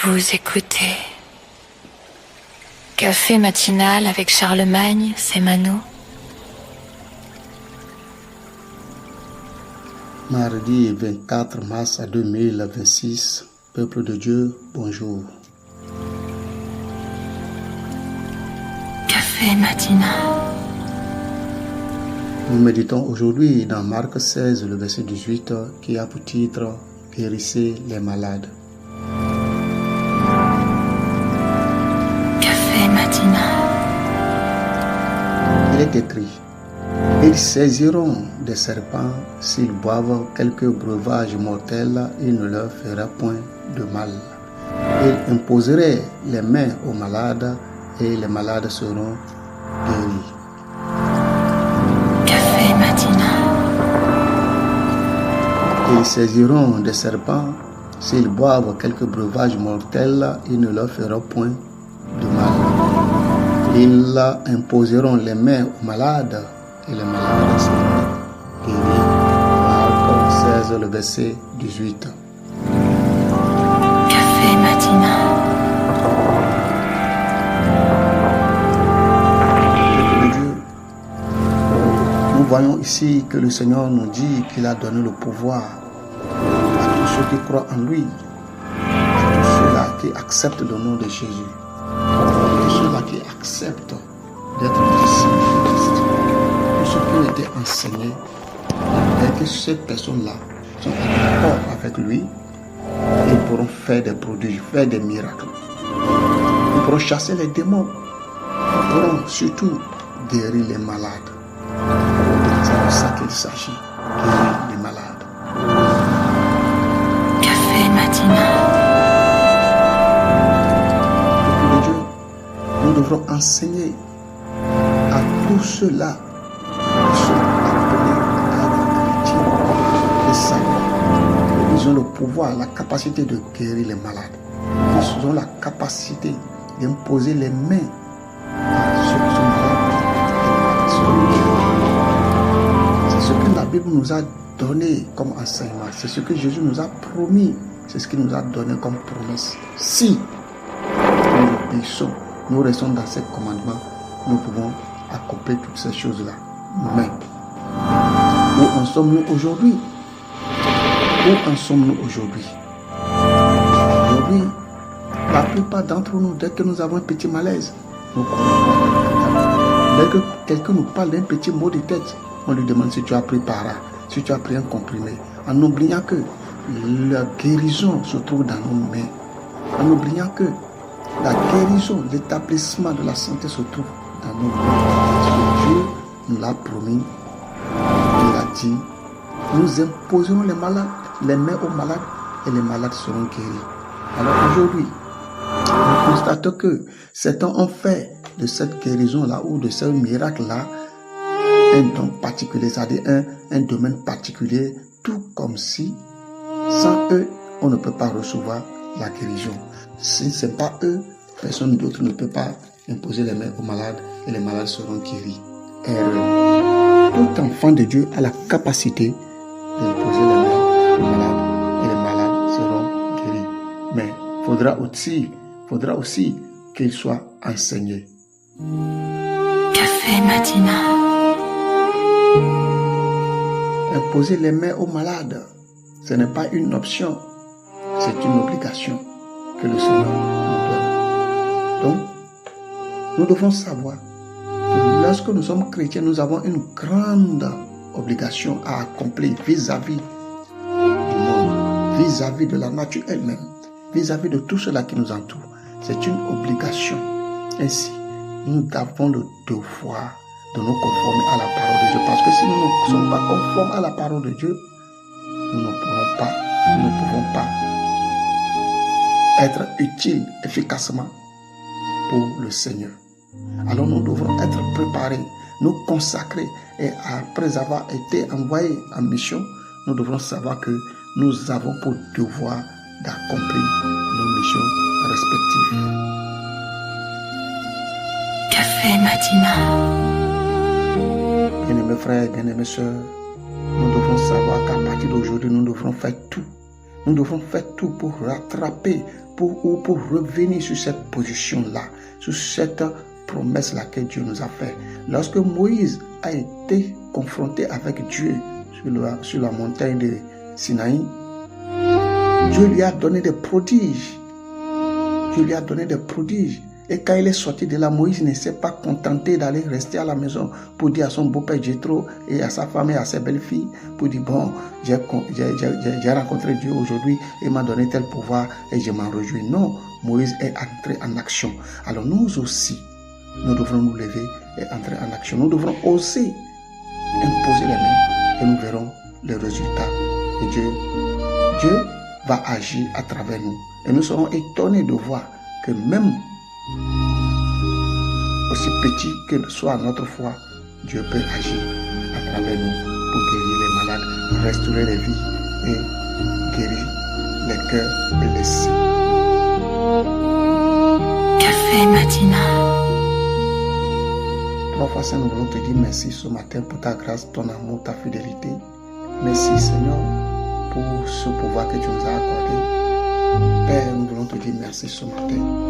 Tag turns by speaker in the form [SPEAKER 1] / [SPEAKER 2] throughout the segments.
[SPEAKER 1] Vous écoutez Café matinal avec Charlemagne, c'est Mano.
[SPEAKER 2] Mardi 24 mars 2026, peuple de Dieu, bonjour.
[SPEAKER 1] Café matinal.
[SPEAKER 2] Nous méditons aujourd'hui dans Marc 16, le verset 18, qui a pour titre « Guérissez les malades ».
[SPEAKER 1] Café matinal.
[SPEAKER 2] Il est écrit « Ils saisiront des serpents, s'ils boivent quelques breuvages mortels, il ne leur fera point de mal. Ils imposeraient les mains aux malades et les malades seront guéris. »
[SPEAKER 1] Café matinal.
[SPEAKER 2] Ils saisiront des serpents, s'ils boivent quelques breuvages mortels, il ne leur fera point de mal. Ils imposeront les mains aux malades et les malades seront guéris. Marc 16, le verset 18.
[SPEAKER 1] Café matinal.
[SPEAKER 2] Peuple de Dieu, nous voyons ici que le Seigneur nous dit qu'il a donné le pouvoir à tous ceux qui croient en lui, à tous ceux-là qui acceptent le nom de Jésus, à tous ceux-là qui acceptent d'être disciples de Christ. Tous ceux qui ont été enseignés, et que ces personnes-là sont en accord avec lui, ils pourront faire des prodiges, faire des miracles. Ils pourront chasser les démons. Ils pourront surtout guérir les malades. C'est de ça qu'il s'agit, guérir les malades.
[SPEAKER 1] Café matinal.
[SPEAKER 2] Peuple de Dieu, nous devrons enseigner à tous ceux-là qui sont appelés à être chrétiens de savoir qu'ils ont le pouvoir, la capacité de guérir les malades. Ils ont la capacité d'imposer les mains à ceux qui sont malades. C'est ce que la Bible nous a donné comme enseignement. C'est ce que Jésus nous a promis. C'est ce qu'il nous a donné comme promesse. Si nous obéissons, nous restons dans ces commandements, nous pouvons accomplir toutes ces choses-là. Mais où en sommes-nous aujourd'hui? Où en sommes-nous aujourd'hui? Aujourd'hui, la plupart d'entre nous, dès que nous avons un petit malaise, nous courons. Dès que quelqu'un nous parle d'un petit mot de tête, on lui demande si tu as pris para, si tu as pris un comprimé, en oubliant que la guérison se trouve dans nos mains, en oubliant que la guérison, l'établissement de la santé se trouve dans nos mains. Parce que Dieu nous l'a promis, il a dit, nous imposerons les malades, les mains aux malades et les malades seront guéris. Alors aujourd'hui, nous constatons que certains ont fait de cette guérison-là ou de ce miracle-là un don particulier, c'est-à-dire un domaine particulier, tout comme si sans eux, on ne peut pas recevoir la guérison. Si ce n'est pas eux, personne d'autre ne peut pas imposer les mains aux malades et les malades seront guéris. Erreur. Tout enfant de Dieu a la capacité d'imposer les mains aux malades et les malades seront guéris. Mais il faudra aussi qu'il soit enseigné.
[SPEAKER 1] Café matinal.
[SPEAKER 2] Imposer les mains aux malades, ce n'est pas une option, c'est une obligation que le Seigneur nous donne. Donc, nous devons savoir que lorsque nous sommes chrétiens, nous avons une grande obligation à accomplir vis-à-vis du monde, vis-à-vis de la nature elle-même, vis-à-vis de tout cela qui nous entoure. C'est une obligation. Ainsi, nous avons le devoir de nous conformer à la parole de Dieu. Parce que si nous ne sommes pas conformes à la parole de Dieu, nous ne pouvons pas être utiles efficacement pour le Seigneur. Alors nous devrons être préparés, nous consacrer, et après avoir été envoyés en mission, nous devrons savoir que nous avons pour devoir d'accomplir nos missions respectives.
[SPEAKER 1] Café matinal.
[SPEAKER 2] Bien-aimés frères, bien-aimées sœurs, nous devons savoir qu'à partir d'aujourd'hui, nous devrons faire tout. Nous devons faire tout pour rattraper, pour revenir sur cette position-là, sur cette promesse-là que Dieu nous a faite. Lorsque Moïse a été confronté avec Dieu sur la montagne de Sinaï, Dieu lui a donné des prodiges. Dieu lui a donné des prodiges. Et quand il est sorti de là, Moïse ne s'est pas contenté d'aller rester à la maison pour dire à son beau-père Jéthro et à sa femme et à ses belles-filles, pour dire, bon, j'ai rencontré Dieu aujourd'hui, il m'a donné tel pouvoir et je m'en réjouis. Non, Moïse est entré en action. Alors nous aussi, nous devrons nous lever et entrer en action. Nous devrons oser imposer les mains et nous verrons les résultats. Et Dieu va agir à travers nous. Et nous serons étonnés de voir que même aussi petit que soit notre foi, Dieu peut agir à travers nous pour guérir les malades, restaurer les vies et guérir les cœurs blessés.
[SPEAKER 1] Café matinal.
[SPEAKER 2] Trois fois, nous voulons te dire merci ce matin pour ta grâce, ton amour, ta fidélité. Merci Seigneur pour ce pouvoir que tu nous as accordé. Père, nous voulons te dire merci ce matin.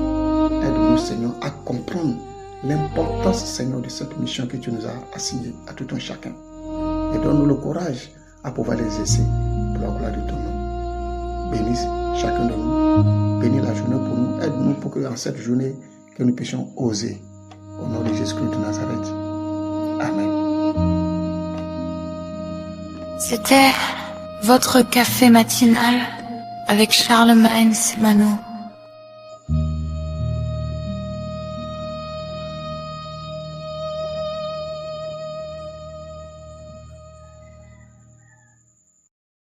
[SPEAKER 2] Aide-nous Seigneur à comprendre l'importance Seigneur de cette mission que tu nous as assignée à tout un chacun. Et donne-nous le courage à pouvoir l'exercer pour la gloire de ton nom. Bénisse chacun de nous. Bénis la journée pour nous. Aide-nous pour que dans cette journée, que nous puissions oser. Au nom de Jésus-Christ de Nazareth. Amen.
[SPEAKER 1] C'était votre café matinal avec Charlemagne Semano.